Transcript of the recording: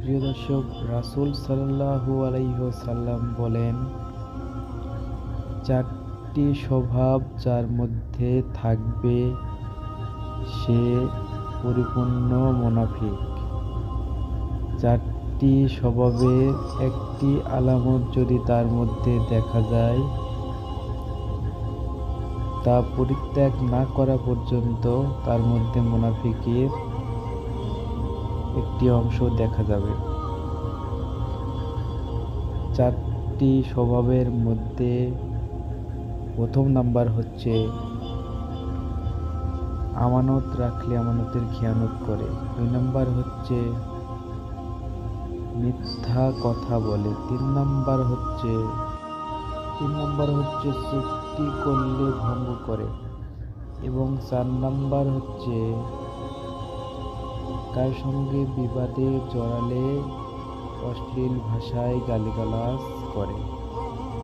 প্রিয় দর্শক, রাসূল সাল্লাল্লাহু আলাইহি ওয়াসাল্লাম বলেন, চারটি স্বভাব যার মধ্যে থাকবে সে পরিপূর্ণ মুনাফিক। চারটি স্বভাবের একটি আলামত যদি তার মধ্যে দেখা যায়, তা পরিত্যাগ না করা পর্যন্ত তার মধ্যে মুনাফিকের একটি অংশ দেখা যাবে। চারটি স্বভাবের মধ্যে প্রথম নাম্বার হচ্ছে আমানত রাখলে আমানতের খেয়ানত করে। 2 নাম্বার হচ্ছে মিথ্যা কথা বলে। 3 নাম্বার হচ্ছে চুক্তি করলে ভঙ্গ করে। এবং 4 নাম্বার হচ্ছে কার সঙ্গে বিবাদে জড়ালে অশ্লীল ভাষায় গালিগালাজ করে।